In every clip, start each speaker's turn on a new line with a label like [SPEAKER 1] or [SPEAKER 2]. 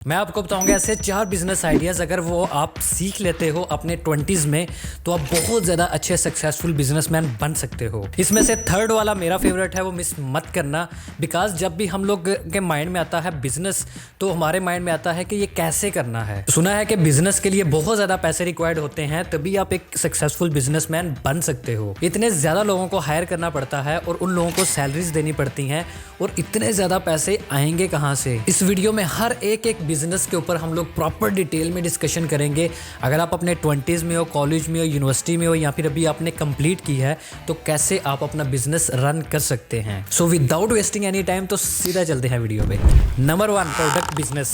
[SPEAKER 1] मैं आपको बताऊंगा ऐसे 4 बिजनेस आइडियाज़ अगर वो आप सीख लेते हो अपने 20s में तो आप बहुत ज़्यादा अच्छे सक्सेसफुल बिजनेसमैन बन सकते हो। इसमें से थर्ड वाला मेरा फेवरेट है, वो मिस मत करना। बिकॉज जब भी हम लोग के माइंड में आता है बिजनेस तो हमारे माइंड में आता है कि ये कैसे करना है। सुना है कि बिजनेस के लिए बहुत ज़्यादा पैसे रिक्वायर्ड होते हैं, तभी आप एक सक्सेसफुल बिजनेसमैन बन सकते हो। इतने ज़्यादा लोगों को हायर करना पड़ता है और उन लोगों को सैलरीज देनी पड़ती हैं, और इतने ज़्यादा पैसे आएंगे कहाँ से। इस वीडियो में हर एक बिजनेस के ऊपर हम लोग प्रॉपर डिटेल में डिस्कशन करेंगे। अगर आप अपने 20s में हो, कॉलेज में हो, यूनिवर्सिटी में हो, या फिर अभी आपने कंप्लीट की है, तो कैसे आप अपना बिजनेस रन कर सकते हैं। So without wasting any time तो सीधा चलते हैं वीडियो पे। Number 1, product business.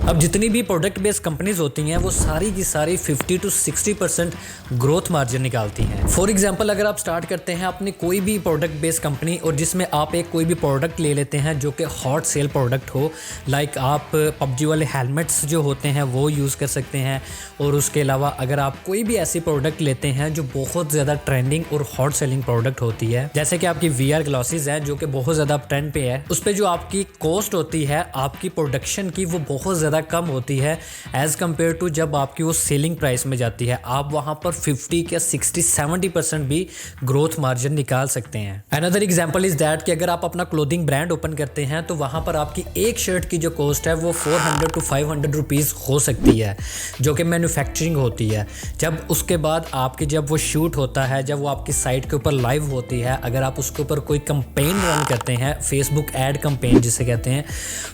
[SPEAKER 1] अब जितनी भी प्रोडक्ट बेस्ड कंपनीज होती हैं वो सारी की सारी 50 to 60% ग्रोथ मार्जिन निकालती हैं। फॉर एग्जांपल अगर आप स्टार्ट करते हैं अपनी कोई भी प्रोडक्ट बेस्ड कंपनी और जिसमें आप एक कोई भी प्रोडक्ट ले लेते हैं जो कि हॉट सेल प्रोडक्ट हो, लाइक आप पबजी वाले हेलमेट्स जो होते हैं वो यूज़ कर सकते हैं। और उसके अलावा अगर आप कोई भी ऐसी प्रोडक्ट लेते हैं जो बहुत ज़्यादा ट्रेंडिंग और हॉट सेलिंग प्रोडक्ट होती है, जैसे कि आपकी VR ग्लासेस है जो कि बहुत ज़्यादा ट्रेंड पे है, उस पर जो आपकी कॉस्ट होती है आपकी प्रोडक्शन की वो बहुत ज़्यादा कम होती है एज कम्पेयर टू जब आपकी वो सेलिंग प्राइस में जाती है। आप वहां पर 50 या 60-70% भी ग्रोथ मार्जिन निकाल सकते हैं। अनदर एग्जांपल इज दैट कि अगर आप अपना क्लोथिंग ब्रांड ओपन करते हैं तो वहां पर आपकी एक शर्ट की जो कॉस्ट है वो 400 to 500 रुपीज़ हो सकती है, जो कि मैन्युफैक्चरिंग होती है। जब उसके बाद आपकी जब वो शूट होता है, जब वो आपकी साइट के ऊपर लाइव होती है, अगर आप उसके ऊपर कोई कंपेन रन करते हैं, फेसबुक एड कंपेन जिसे कहते हैं,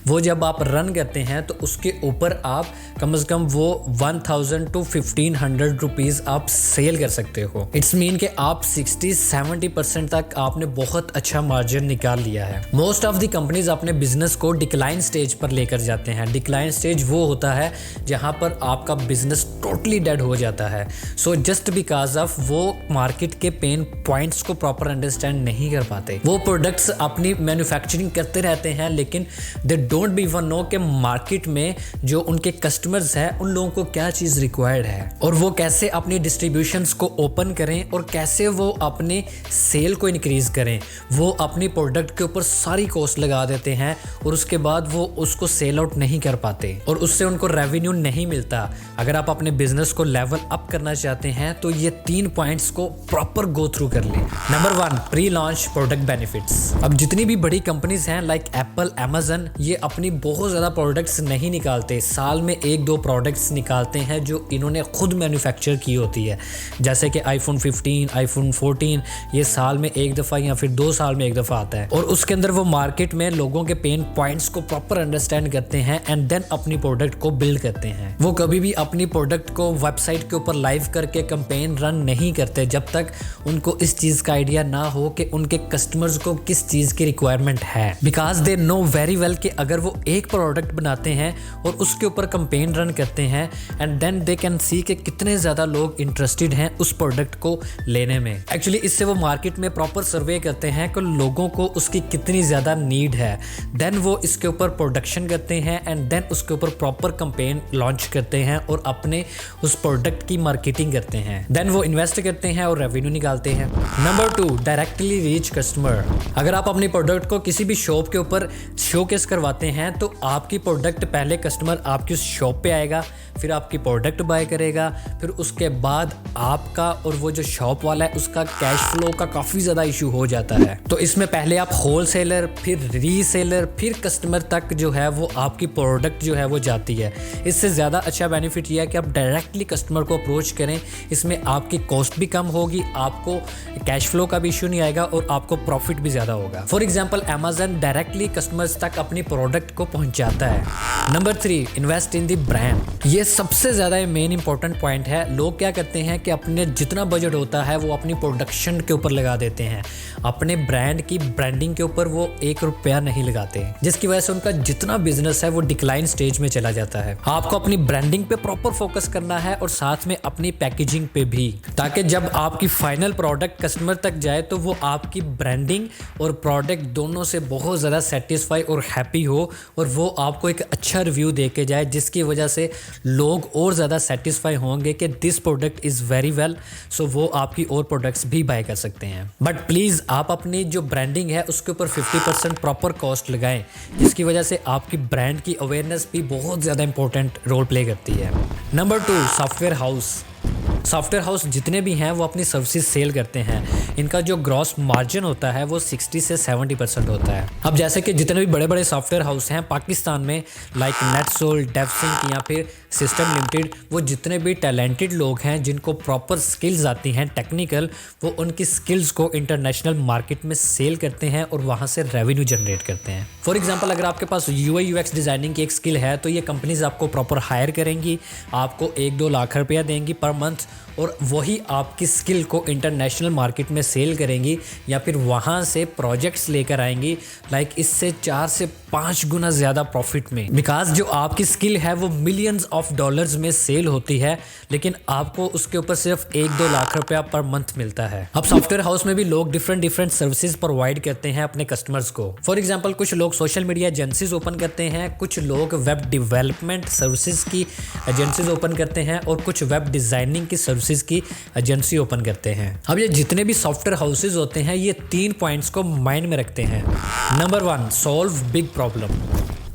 [SPEAKER 1] वो जब आप रन करते हैं तो उसके ऊपर आप कम से कम वो 1000 to 1500 रुपीज़ आप सेल कर सकते हो। इट्स मीन कि आप 60-70% तक आपने बहुत अच्छा मार्जिन निकाल लिया है। मोस्ट ऑफ द कंपनीज अपने बिजनेस को डिक्लाइन स्टेज पर लेकर जाते हैं। डिक्लाइन स्टेज वो होता है जहां पर आपका बिजनेस टोटली डेड हो जाता है। सो जस्ट बिकॉज ऑफ वो मार्केट के पेन पॉइंट्स को प्रॉपर अंडरस्टैंड नहीं कर पाते। वो प्रोडक्ट्स अपनी मैन्युफैक्चरिंग करते रहते हैं लेकिन they don't be even know कि मार्केट में जो उनके कस्टमर्स हैं उन लोगों को क्या चीज़ रिक्वायर्ड है और वो कैसे अपनी डिस्ट्रीब्यूशंस को ओपन करें और कैसे वो अपने सेल को इंक्रीज करें। वो अपनी प्रोडक्ट के ऊपर सारी कॉस्ट लगा देते हैं और उसके बाद वो उसको सेल आउट नहीं कर पाते और उससे उनको रेवेन्यू नहीं मिलता। अगर आप अपने बिजनेस को लेवल अप करना चाहते हैं तो ये 3 पॉइंट्स को प्रॉपर गो थ्रू कर लें। Number 1, pre launch product benefits. अब जितनी भी बड़ी कंपनीज हैं लाइक एप्पल, अमेजन, ये अपनी बहुत ज़्यादा प्रोडक्ट्स नहीं निकालते। साल में 1-2 प्रोडक्ट्स निकालते हैं जो इन्होंने खुद मैन्युफैक्चर की होती है, जैसे कि iPhone 15, iPhone 14, ये साल में एक दफ़ा या फिर 2 साल में एक दफ़ा आता है और उसके अंदर वो मार्केट में लोगों के पेन पॉइंट्स को प्रॉपर अंडरस्टैंड करते हैं एंड देन अपनी प्रोडक्ट को बिल्ड करते हैं। वो कभी भी अपनी प्रोडक्ट को वेबसाइट के ऊपर लाइव करके कैंपेन रन नहीं करते जब तक उनको इस चीज़ का आइडिया ना हो कि उनके कस्टमर्स को किस चीज़ की रिक्वायरमेंट है। Because they know very well कि अगर वो एक प्रोडक्ट बनाते हैं और उसके ऊपर कैंपेन रन करते हैं and then they can see कि कितने ज़्यादा लोग इंटरेस्टेड हैं उस प्रोडक्ट को लेने में। एक्चुअली इससे वो मार्केट में प्रॉपर सर्वे करते हैं कि लोगों को उसकी कितनी ज़्यादा नीड है। देन वो इसके ऊपर प्रोडक्शन करते हैं एंड देन उसके ऊपर प्रॉपर कैंपेन लॉन्च करते हैं और अपने उस प्रोडक्ट की मार्केटिंग करते हैं। देन वो इन्वेस्ट करते हैं और रेवेन्यू निकालते हैं। Number 2, directly reach customer. अगर आप अपनी प्रोडक्ट को किसी भी शॉप के ऊपर शोकेस करवाते हैं तो आपकी प्रोडक्ट पहले कस्टमर आपकी उस शॉप पे आएगा, फिर आपकी प्रोडक्ट बाय करेगा, फिर उसके बाद आपका और वो जो शॉप वाला है उसका कैश फ्लो का काफ़ी ज़्यादा इशू हो जाता है। तो इसमें पहले आप होलसेलर, फिर रीसेलर, फिर कस्टमर तक जो है वो आपकी प्रोडक्ट जो है वो जाती है। इससे ज़्यादा अच्छा बेनिफिट ये है कि आप डायरेक्टली कस्टमर को अप्रोच करें। इसमें आपकी कॉस्ट भी कम होगी, आपको कैश फ्लो का भी इशू नहीं आएगा और आपको प्रॉफिट भी ज़्यादा होगा। For example Amazon directly customers तक अपनी प्रोडक्ट को पहुँचाता है। Number 3, invest in the brand. ये सबसे ज़्यादा मेन इंपॉर्टेंट पॉइंट है। लोग क्या करते हैं कि अपने जितना बजट होता है वो अपनी प्रोडक्शन के ऊपर लगा देते हैं, अपने ब्रांड की ब्रांडिंग के ऊपर वो 1 रुपया नहीं लगाते, जिसकी वजह से उनका जितना बिजनेस है वो डिक्लाइन स्टेज में चला जाता है। आपको अपनी ब्रांडिंग पे प्रॉपर फोकस करना है और साथ में अपनी पैकेजिंग पे भी, ताकि जब आपकी फाइनल प्रोडक्ट कस्टमर तक जाए तो वो आपकी ब्रांडिंग और प्रोडक्ट दोनों से बहुत ज़्यादा सेटिस्फाई और हैप्पी हो और वो आपको एक अच्छा रिव्यू रिव्यू दे के जाए, जिसकी वजह से लोग और ज़्यादा सेटिस्फाई होंगे कि this product is very well, so वो आपकी और प्रोडक्ट्स भी बाय कर सकते हैं। बट प्लीज़ आप अपनी जो ब्रांडिंग है उसके ऊपर 50% प्रॉपर कॉस्ट लगाएं, जिसकी वजह से आपकी ब्रांड की अवेयरनेस भी बहुत ज़्यादा इंपॉर्टेंट रोल प्ले करती है। Number 2, software house. Software house जितने भी हैं वो अपनी सर्विसेज सेल करते हैं। इनका जो ग्रॉस मार्जिन होता है वो 60 से 70% होता है। अब जैसे कि जितने भी बड़े बड़े सॉफ्टवेयर हाउस हैं पाकिस्तान में, लाइक नेटसोल, डेवसिंक या फिर सिस्टम लिमिटेड, वो जितने भी टैलेंटेड लोग हैं जिनको प्रॉपर स्किल्स आती हैं टेक्निकल, वो उनकी स्किल्स को इंटरनेशनल मार्केट में सेल करते हैं और वहाँ से रेवेन्यू जनरेट करते हैं। फॉर एग्जाम्पल, अगर आपके पास UI UX डिज़ाइनिंग की एक स्किल है तो ये कंपनीज आपको प्रॉपर हायर करेंगी, आपको 1-2 लाख रुपया देंगी पर मंथ, और वही आपकी स्किल को इंटरनेशनल मार्केट में सेल करेंगी या फिर वहाँ से प्रोजेक्ट्स लेकर आएंगी, लाइक इससे 4 से 5 गुना ज़्यादा प्रॉफिट में। बिकॉज जो आपकी स्किल है वो मिलियंस ऑफ डॉलर्स में सेल होती है, लेकिन आपको उसके ऊपर सिर्फ 1-2 लाख रुपया पर मंथ मिलता है। अब सॉफ्टवेयर हाउस में भी लोग डिफरेंट सर्विसेज प्रोवाइड करते हैं अपने कस्टमर्स को। फॉर एग्जाम्पल, कुछ लोग सोशल मीडिया एजेंसीज ओपन करते हैं, कुछ लोग वेब डेवलपमेंट सर्विसेज की एजेंसीज ओपन करते हैं और कुछ वेब डिज़ाइनिंग की सर्विसेज की एजेंसी ओपन करते हैं। अब ये जितने भी सॉफ्टवेयर हाउसेज होते हैं ये 3 पॉइंट्स को माइंड में रखते हैं। Number 1, solve big problem.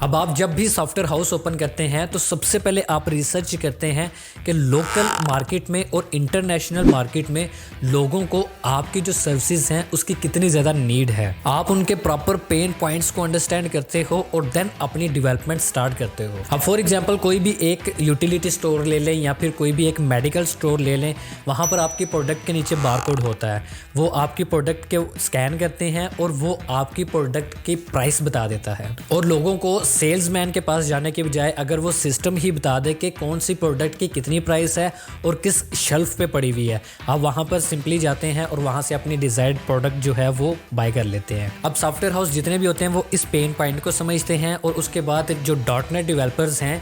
[SPEAKER 1] अब आप जब भी सॉफ्टवेयर हाउस ओपन करते हैं तो सबसे पहले आप रिसर्च करते हैं कि लोकल मार्केट में और इंटरनेशनल मार्केट में लोगों को आपकी जो सर्विसेज हैं उसकी कितनी ज़्यादा नीड है। आप उनके प्रॉपर पेन पॉइंट्स को अंडरस्टैंड करते हो और देन अपनी डेवलपमेंट स्टार्ट करते हो। अब फॉर एग्जांपल, कोई भी एक यूटिलिटी स्टोर ले लें या फिर कोई भी एक मेडिकल स्टोर ले लें, वहाँ पर आपकी प्रोडक्ट के नीचे बारकोड होता है, वो आपकी प्रोडक्ट के स्कैन करते हैं और वो आपकी प्रोडक्ट की प्राइस बता देता है। और लोगों को सेल्समैन के पास जाने के बजाय अगर वो सिस्टम ही बता दे कि कौन सी प्रोडक्ट की कितनी प्राइस है और किस शेल्फ पे पड़ी हुई है, आप वहाँ पर सिंपली जाते हैं और वहाँ से अपनी डिज़ायर्ड प्रोडक्ट जो है वो बाय कर लेते हैं। अब सॉफ्टवेयर हाउस जितने भी होते हैं वो इस पेन पॉइंट को समझते हैं और उसके बाद जो .NET डेवलपर्स हैं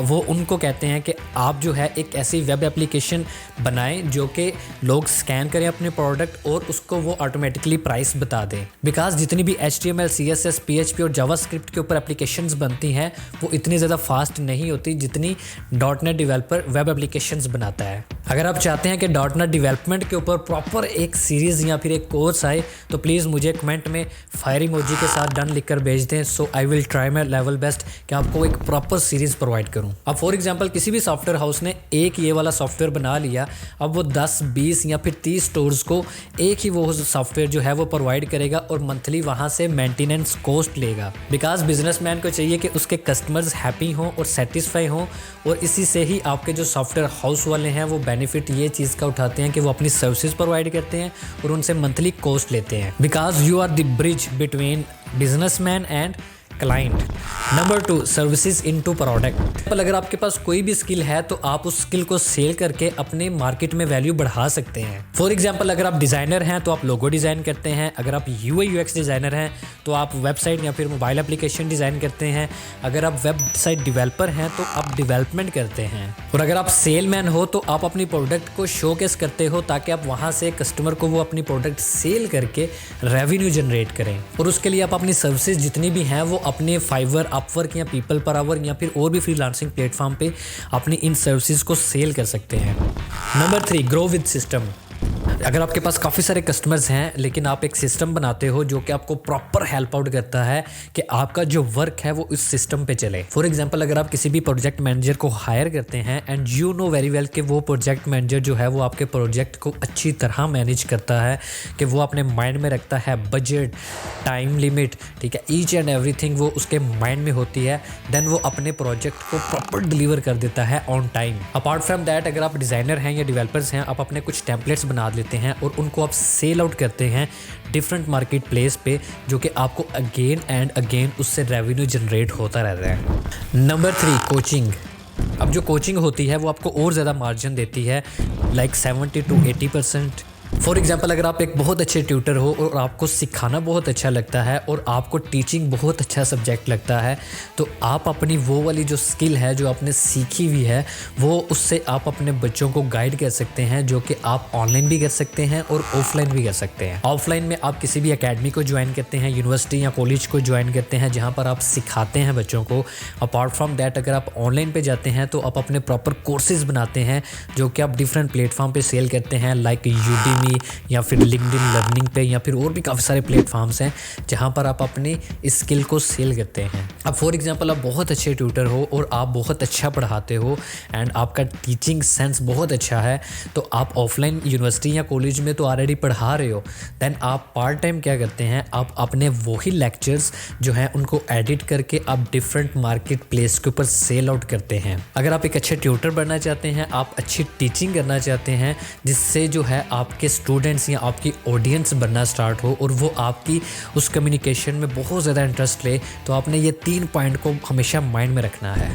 [SPEAKER 1] वो उनको कहते हैं कि आप जो है एक ऐसी वेब एप्लीकेशन बनाएं जो कि लोग स्कैन करें अपने प्रोडक्ट और उसको वो ऑटोमेटिकली प्राइस बता दें। बिकॉज जितनी भी HTML, CSS, PHP और जावास्क्रिप्ट के ऊपर एप्लीकेशन बनती हैं वो इतनी ज़्यादा फास्ट नहीं होती जितनी .NET डेवलपर वेब एप्लीकेशंस बनाता है। अगर आप चाहते हैं कि .NET डेवलपमेंट के ऊपर प्रॉपर एक सीरीज़ या फिर एक कोर्स आए तो प्लीज़ मुझे कमेंट में फायर इमोजी के साथ डन लिखकर भेज दें, so I will try my level best कि आपको एक प्रॉपर सीरीज़ प्रोवाइड करूं। अब फॉर एग्जांपल, किसी भी सॉफ्टवेयर हाउस ने एक ये वाला सॉफ्टवेयर बना लिया, अब वो 10, 20 या फिर 30 स्टोर्स को एक ही वो सॉफ्टवेयर जो है वो प्रोवाइड करेगा और मंथली वहाँ से मेंटेनेंस कॉस्ट लेगा। बिकॉज बिजनेसमैन को चाहिए कि उसके कस्टमर्स हैप्पी हों और सेटिस्फाई हों, और इसी से ही आपके जो सॉफ्टवेयर हाउस वाले हैं वो बेनिफिट ये चीज़ का उठाते हैं कि वो अपनी सर्विसेज प्रोवाइड करते हैं और उनसे मंथली कॉस्ट लेते हैं। Because you are the bridge between businessman and client. Number 2, services into product. अगर आपके पास कोई भी स्किल है तो आप उस स्किल को सेल करके अपने मार्केट में वैल्यू बढ़ा सकते हैं। फॉर एग्जांपल, अगर आप डिज़ाइनर हैं तो आप लोगो डिज़ाइन करते हैं, अगर आप UI UX डिज़ाइनर हैं तो आप वेबसाइट या फिर मोबाइल एप्लीकेशन डिज़ाइन करते हैं, अगर आप वेबसाइट डेवलपर हैं तो आप डेवलपमेंट करते हैं, और अगर आप सेलमैन हो तो आप अपनी प्रोडक्ट को शोकेस करते हो ताकि आप वहाँ से कस्टमर को वो अपनी प्रोडक्ट सेल करके रेवेन्यू जनरेट करें। और उसके लिए आप अपनी सर्विसेज जितनी भी हैं वो अपने फाइवर, अपवर्क या पीपल पर आवर या फिर और भी फ्रीलांसिंग प्लेटफॉर्म पे अपनी इन सर्विसेज को सेल कर सकते हैं। Number 3, grow with system. अगर आपके पास काफ़ी सारे कस्टमर्स हैं लेकिन आप एक सिस्टम बनाते हो जो कि आपको प्रॉपर हेल्प आउट करता है कि आपका जो वर्क है वो इस सिस्टम पे चले। फॉर एग्जांपल, अगर आप किसी भी प्रोजेक्ट मैनेजर को हायर करते हैं and you know very well कि वो प्रोजेक्ट मैनेजर जो है वो आपके प्रोजेक्ट को अच्छी तरह मैनेज करता है, कि वो अपने माइंड में रखता है बजट, टाइम लिमिट, ठीक है, ईच एंड एवरीथिंग वो उसके माइंड में होती है, देन वो अपने प्रोजेक्ट को प्रॉपर डिलीवर कर देता है on time. Apart from that, अगर आप डिज़ाइनर हैं या डेवलपर्स हैं, आप अपने कुछ टेम्पलेट्स बना लेते हैं और उनको आप सेल आउट करते हैं डिफरेंट मार्केट प्लेस पे, जो कि आपको अगेन एंड अगेन उससे रेवेन्यू जनरेट होता रहता है। Number 3, coaching. अब जो कोचिंग होती है वो आपको और ज़्यादा मार्जिन देती है, लाइक 70 to 80%, फॉर एग्जाम्पल अगर आप एक बहुत अच्छे ट्यूटर हो और आपको सिखाना बहुत अच्छा लगता है और आपको टीचिंग बहुत अच्छा सब्जेक्ट लगता है, तो आप अपनी वो वाली जो स्किल है जो आपने सीखी हुई है वो उससे आप अपने बच्चों को गाइड कर सकते हैं, जो कि आप ऑनलाइन भी कर सकते हैं और ऑफलाइन भी कर सकते हैं। ऑफलाइन में आप किसी भी एकेडमी को ज्वाइन करते हैं, यूनिवर्सिटी या कॉलेज को ज्वाइन करते हैं जहाँ पर आप सिखाते हैं बच्चों को। अपार्ट फ्रॉम दैट अगर आप ऑनलाइन पे जाते हैं तो आप अपने प्रॉपर कोर्सेज बनाते हैं जो कि आप डिफरेंट प्लेटफॉर्म पे सेल करते हैं, लाइक यूडीमी या फिर लिंक्डइन लर्निंग पे या फिर और भी काफ़ी सारे प्लेटफॉर्म्स हैं जहाँ पर आप अपनी स्किल को सेल करते हैं। अब फॉर एग्जांपल आप बहुत अच्छे ट्यूटर हो और आप बहुत अच्छा पढ़ाते हो एंड आपका टीचिंग सेंस बहुत अच्छा है, तो आप ऑफलाइन यूनिवर्सिटी या कॉलेज में तो ऑलरेडी पढ़ा रहे हो, देन आप पार्ट टाइम क्या करते हैं, आप अपने वही लेक्चर्स जो हैं उनको एडिट करके आप डिफरेंट मार्केट प्लेस के ऊपर सेल आउट करते हैं। अगर आप एक अच्छे ट्यूटर बनना चाहते हैं, आप अच्छी टीचिंग करना चाहते हैं जिससे जो है आपके स्टूडेंट्स या आपकी ऑडियंस बनना स्टार्ट हो और वो आपकी उस कम्युनिकेशन में बहुत ज़्यादा इंटरेस्ट ले, तो आपने ये 3 पॉइंट को हमेशा माइंड में रखना है।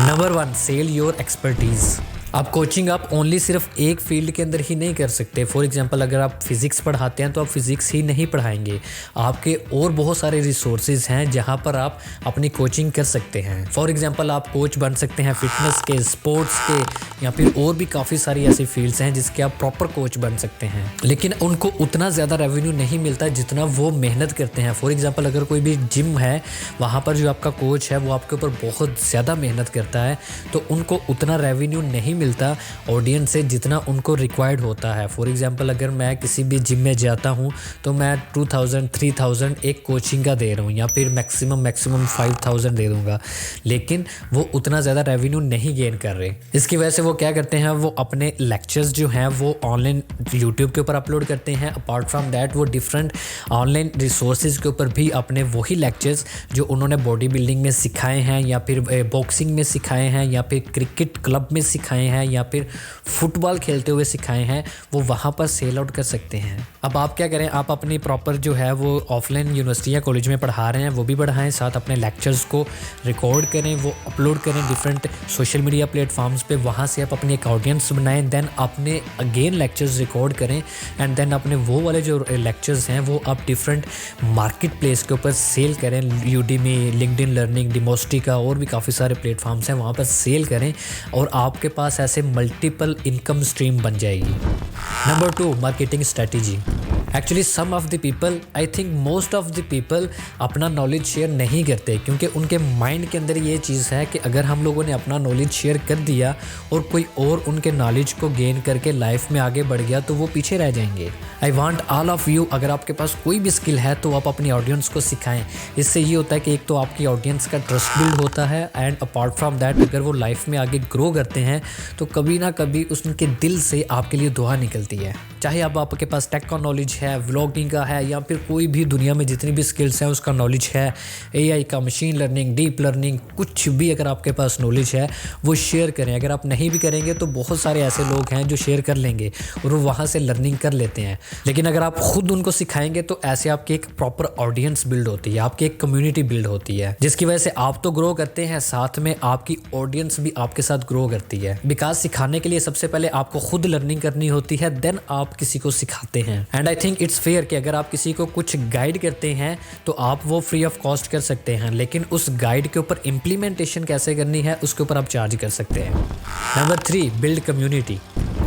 [SPEAKER 1] Number 1, sell your expertise. आप कोचिंग आप ओनली सिर्फ एक फील्ड के अंदर ही नहीं कर सकते। फॉर एग्जांपल अगर आप फिज़िक्स पढ़ाते हैं तो आप फिज़िक्स ही नहीं पढ़ाएंगे, आपके और बहुत सारे रिसोर्सेज हैं जहां पर आप अपनी कोचिंग कर सकते हैं। फॉर एग्जांपल आप कोच बन सकते हैं फिटनेस के, स्पोर्ट्स के या फिर और भी काफ़ी सारी ऐसी फील्ड्स हैं जिसके आप प्रॉपर कोच बन सकते हैं, लेकिन उनको उतना ज़्यादा रेवेन्यू नहीं मिलता जितना वो मेहनत करते हैं। फॉर एग्जाम्पल अगर कोई भी जिम है, वहाँ पर जो आपका कोच है वो आपके ऊपर बहुत ज़्यादा मेहनत करता है, तो उनको उतना रेवेन्यू नहीं मिलता ऑडियंस से जितना उनको रिक्वायर्ड होता है। फॉर एग्जांपल अगर मैं किसी भी जिम में जाता हूँ तो मैं 2000-3000 एक कोचिंग का दे रहा हूँ या फिर मैक्सिमम 5000 दे दूँगा, लेकिन वो उतना ज़्यादा रेवेन्यू नहीं गेन कर रहे। इसकी वजह से वो क्या करते हैं, वो अपने लेक्चर्स जो हैं वो ऑनलाइन यूट्यूब के ऊपर अपलोड करते हैं। अपार्ट फ्रॉम दैट वो डिफरेंट ऑनलाइन रिसोर्सेज के ऊपर भी अपने वही लेक्चर्स जो उन्होंने बॉडी बिल्डिंग में सिखाए हैं या फिर बॉक्सिंग में सिखाए हैं या फिर क्रिकेट क्लब में सिखाए हैं या फिर फुटबॉल खेलते हुए सिखाए हैं, वो वहाँ पर सेल आउट कर सकते हैं। अब आप क्या करें, आप अपनी प्रॉपर जो है वो ऑफलाइन यूनिवर्सिटी या कॉलेज में पढ़ा रहे हैं वो भी बढ़ाएं, साथ अपने लेक्चर्स को रिकॉर्ड करें, वो अपलोड करें डिफरेंट सोशल मीडिया प्लेटफॉर्म्स पे, वहाँ से आप अपनी एक ऑडियंस बनाएं, देन अपने अगेन लेक्चर्स रिकॉर्ड करें एंड देन अपने वो वाले जो लेक्चर्स हैं वो आप डिफरेंट मार्केट प्लेस के ऊपर सेल करें। यूडीमी, लिंक्डइन लर्निंग, डिमोस्टिका और भी काफ़ी सारे प्लेटफॉर्म्स हैं, वहाँ पर सेल करें और आपके पास ऐसे मल्टीपल इनकम स्ट्रीम बन जाएगी। Number 2, marketing strategy. Actually some of the people, I think most of the people अपना नॉलेज शेयर नहीं करते क्योंकि उनके माइंड के अंदर ये चीज़ है कि अगर हम लोगों ने अपना नॉलेज शेयर कर दिया और कोई और उनके नॉलेज को गेन करके लाइफ में आगे बढ़ गया तो वो पीछे रह जाएंगे। I want all of you, अगर आपके पास कोई भी स्किल है तो आप अपनी ऑडियंस को सिखाएं। इससे ये होता है कि एक तो आपकी ऑडियंस का ट्रस्ट बिल्ड होता है एंड अपार्ट फ्रॉम दैट अगर वो लाइफ में आगे ग्रो करते हैं तो कभी ना कभी उनके दिल से आपके लिए दुआ निकलती है। चाहे अब आपके पास टेक का नॉलेज है, व्लॉगिंग का है या फिर कोई भी दुनिया में जितनी भी स्किल्स हैं उसका नॉलेज है, एआई का, मशीन लर्निंग, डीप लर्निंग, कुछ भी अगर आपके पास नॉलेज है वो शेयर करें। अगर आप नहीं भी करेंगे तो बहुत सारे ऐसे लोग हैं जो शेयर कर लेंगे और वो वहाँ से लर्निंग कर लेते हैं, लेकिन अगर आप खुद उनको सिखाएंगे तो ऐसे आपकी एक प्रॉपर ऑडियंस बिल्ड होती है, आपकी एक कम्युनिटी बिल्ड होती है, जिसकी वजह से आप तो ग्रो करते हैं, साथ में आपकी ऑडियंस भी आपके साथ ग्रो करती है। बिकॉज सिखाने के लिए सबसे पहले आपको खुद लर्निंग करनी होती है, देन आप किसी को सिखाते हैं। And I think it's fair कि अगर आप किसी को कुछ गाइड करते हैं तो आप वो फ्री ऑफ कॉस्ट कर सकते हैं, लेकिन उस गाइड के ऊपर इम्प्लीमेंटेशन कैसे करनी है उसके ऊपर आप चार्ज कर सकते हैं। Number 3, build community.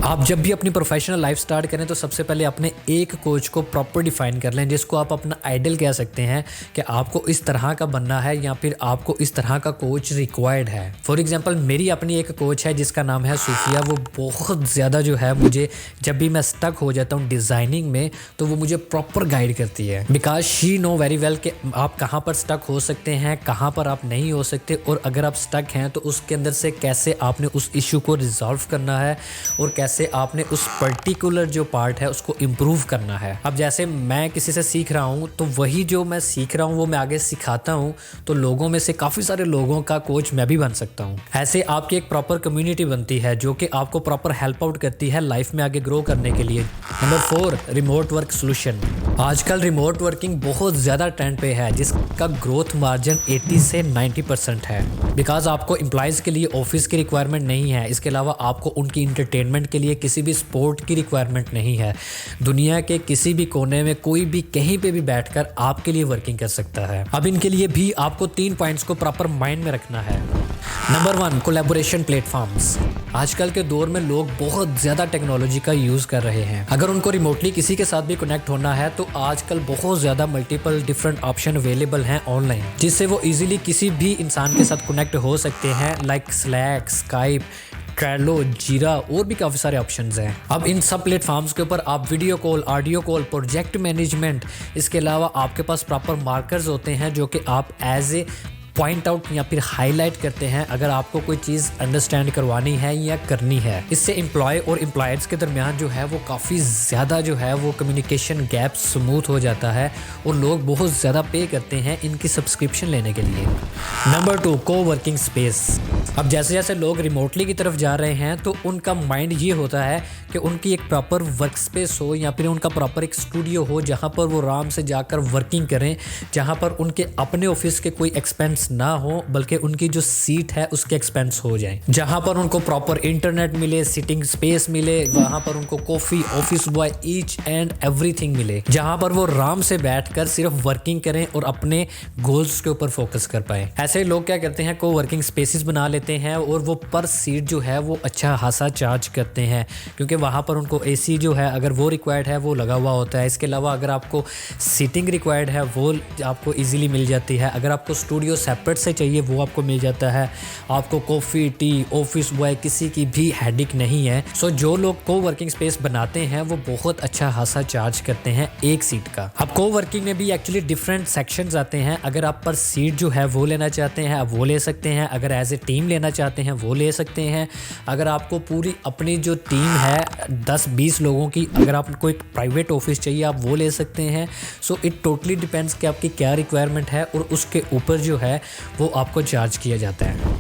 [SPEAKER 1] आप जब भी अपनी प्रोफेशनल लाइफ स्टार्ट करें तो सबसे पहले अपने एक कोच को प्रॉपर डिफाइन कर लें, जिसको आप अपना आइडल कह सकते हैं कि आपको इस तरह का बनना है या फिर आपको इस तरह का कोच रिक्वायर्ड है। फॉर एग्जांपल मेरी अपनी एक कोच है जिसका नाम है सूफिया। वो बहुत ज़्यादा जो है मुझे जब भी मैं स्टक हो जाता हूँ डिज़ाइनिंग में तो वो मुझे प्रॉपर गाइड करती है, because she know very well कि आप कहाँ पर स्टक हो सकते हैं, कहाँ पर आप नहीं हो सकते, और अगर आप स्टक हैं तो उसके अंदर से कैसे आपने उस इशू को रिजॉल्व करना है और कैसे आपने उस पर्टिकुलर जो पार्ट है उसको इम्प्रूव करना है। अब जैसे मैं किसी से सीख रहा हूँ तो वही जो मैं सीख रहा हूँ वो मैं आगे सिखाता हूँ, तो लोगों में से काफ़ी सारे लोगों का कोच मैं भी बन सकता हूँ। ऐसे आपकी एक प्रॉपर कम्युनिटी बनती है जो कि आपको प्रॉपर हेल्प आउट करती है लाइफ में आगे ग्रो करने के लिए। Number 4, remote work solution. आजकल रिमोट वर्किंग बहुत ज़्यादा ट्रेंड पे है जिसका ग्रोथ मार्जिन 80 से 90% है, बिकॉज आपको एम्प्लॉयज़ के लिए ऑफिस की रिक्वायरमेंट नहीं है। इसके अलावा आपको उनकी इंटरटेनमेंट के लिए किसी भी स्पोर्ट की रिक्वायरमेंट नहीं है। दुनिया के किसी भी कोने में कोई भी कहीं पे भी बैठकर आपके लिए वर्किंग कर सकता है। अब इनके लिए भी आपको 3 पॉइंट्स को प्रॉपर माइंड में रखना है। Number 1, collaboration platforms. आजकल के दौर में लोग बहुत ज़्यादा टेक्नोलॉजी का यूज़ कर रहे हैं। अगर उनको रिमोटली किसी के साथ भी कनेक्ट होना है तो आजकल बहुत ज़्यादा मल्टीपल डिफरेंट ऑप्शन अवेलेबल हैं ऑनलाइन, जिससे वो इजीली किसी भी इंसान के साथ कनेक्ट हो सकते हैं, लाइक स्लैक, स्काइप, ट्रेलो, जीरा और भी काफ़ी सारे ऑप्शंस हैं। अब इन सब प्लेटफॉर्म्स के ऊपर आप video call, audio call, project management, इसके अलावा आपके पास प्रॉपर मार्कर्स होते हैं जो कि आप एज ए पॉइंट आउट या फिर हाईलाइट करते हैं अगर आपको कोई चीज़ अंडरस्टैंड करवानी है या करनी है। इससे एम्प्लॉय और एम्प्लॉयर्स के दरमियान जो है वो काफ़ी ज़्यादा जो है वो कम्युनिकेशन गैप स्मूथ हो जाता है और लोग बहुत ज़्यादा पे करते हैं इनकी सब्सक्रिप्शन लेने के लिए। Number 2, coworking space. अब जैसे जैसे लोग रिमोटली की तरफ जा रहे हैं तो उनका माइंड ये होता है कि उनकी एक प्रॉपर वर्क स्पेस हो या फिर उनका प्रॉपर एक स्टूडियो हो जहाँ पर वो आराम से जाकर वर्किंग करें, जहाँ पर उनके अपने ऑफिस के कोई एक्सपेंस ना हो बल्कि उनकी जो सीट है उसके एक्सपेंस हो जाए, जहां पर उनको प्रॉपर इंटरनेट मिले, सिटिंग स्पेस मिले, वहां पर उनको coffee, office boy, each and everything मिले, जहां पर वो आराम से बैठकर सिर्फ वर्किंग करें और अपने गोल्स के ऊपर फोकस कर पाए। ऐसे लोग क्या करते हैं, को वर्किंग स्पेसेस बना लेते हैं और वो पर सीट जो है वो अच्छा खासा चार्ज करते हैं, क्योंकि वहां पर उनको एसी जो है अगर वो रिक्वायर्ड है वो लगा हुआ होता है। इसके अलावा अगर आपको सीटिंग रिक्वायर्ड है वो आपको ईजिली मिल जाती है। अगर आपको स्टूडियो सेपरेट से चाहिए वो आपको मिल जाता है। आपको कॉफ़ी, टी, ऑफिस बॉय किसी की भी हेडेक नहीं है। सो जो लोग को वर्किंग स्पेस बनाते हैं वो बहुत अच्छा खासा चार्ज करते हैं एक सीट का। अब को वर्किंग में भी एक्चुअली डिफरेंट सेक्शंस आते हैं। अगर आप पर सीट जो है वो लेना चाहते हैं आप वो ले सकते हैं, अगर एज ए टीम लेना चाहते हैं वो ले सकते हैं, अगर आपको पूरी अपनी जो टीम है 10-20 लोगों की, अगर आपको एक प्राइवेट ऑफिस चाहिए आप वो ले सकते हैं। सो इट टोटली डिपेंड्स कि आपकी क्या रिक्वायरमेंट है और उसके ऊपर जो है वो आपको चार्ज किया जाता है।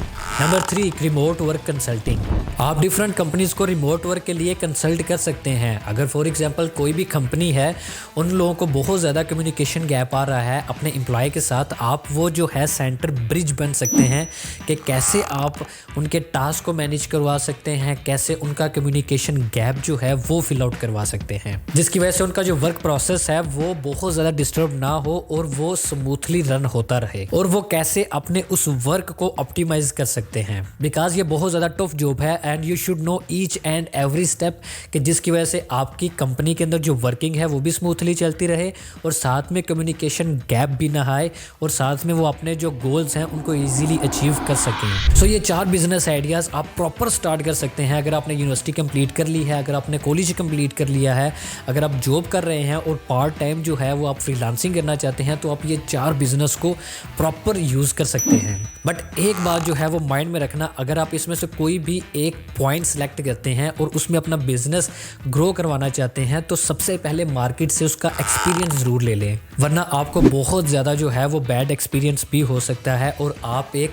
[SPEAKER 1] Number 3, remote work consulting. आप डिफरेंट कंपनीज को रिमोट वर्क के लिए कंसल्ट कर सकते हैं। अगर फॉर एग्जांपल कोई भी कंपनी है, उन लोगों को बहुत ज़्यादा कम्युनिकेशन गैप आ रहा है अपने एम्प्लॉय के साथ, आप वो जो है सेंटर ब्रिज बन सकते हैं कि कैसे आप उनके टास्क को मैनेज करवा सकते हैं, कैसे उनका कम्युनिकेशन गैप जो है वो फिल आउट करवा सकते हैं, जिसकी वजह से उनका जो वर्क प्रोसेस है वो बहुत ज़्यादा डिस्टर्ब ना हो और वो स्मूथली रन होता रहे, और वो कैसे अपने उस वर्क को ऑप्टिमाइज कर सकते हैं। बिकॉज ये बहुत ज़्यादा टफ जॉब है and you should know each and every step, कि जिसकी वजह से आपकी कंपनी के अंदर जो वर्किंग है वो भी स्मूथली चलती रहे और साथ में कम्युनिकेशन गैप भी ना आए और साथ में वो अपने जो गोल्स हैं उनको ईजिली अचीव कर सकें। सो ये 4 बिजनेस आइडियाज़ आप प्रॉपर स्टार्ट कर सकते हैं अगर आपने यूनिवर्सिटी कंप्लीट कर ली है, अगर आपने कॉलेज कंप्लीट कर लिया है, अगर आप जॉब कर रहे हैं और पार्ट टाइम जो है वो आप फ्रीलांसिंग करना चाहते हैं, तो आप ये 4 बिजनेस को प्रॉपर यूज़ कर सकते हैं। बट एक बात जो है वो माइंड में रखना, अगर आप इसमें से कोई भी एक पॉइंट सेलेक्ट करते हैं और उसमें अपना बिजनेस ग्रो करवाना चाहते हैं तो सबसे पहले मार्केट से उसका एक्सपीरियंस ज़रूर ले लें, वरना आपको बहुत ज़्यादा जो है वो बैड एक्सपीरियंस भी हो सकता है और आप एक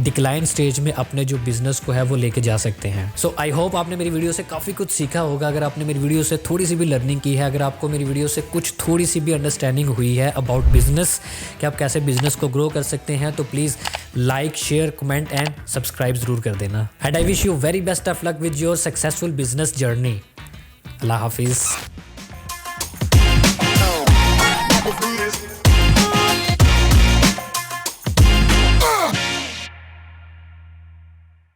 [SPEAKER 1] डिक्लाइन स्टेज में अपने जो बिजनेस को है वो लेके जा सकते हैं। सो आई होप आपने मेरी वीडियो से काफ़ी कुछ सीखा होगा। अगर आपने मेरी वीडियो से थोड़ी सी भी लर्निंग की है, अगर आपको मेरी वीडियो से कुछ थोड़ी सी भी अंडरस्टैंडिंग हुई है अबाउट बिजनेस कि आप कैसे बिजनेस को ग्रो कर सकते हैं, तो please like, share, comment and subscribe जरूर कर देना। And I wish you very best of luck with your successful business journey. अल्लाह हाफिज़।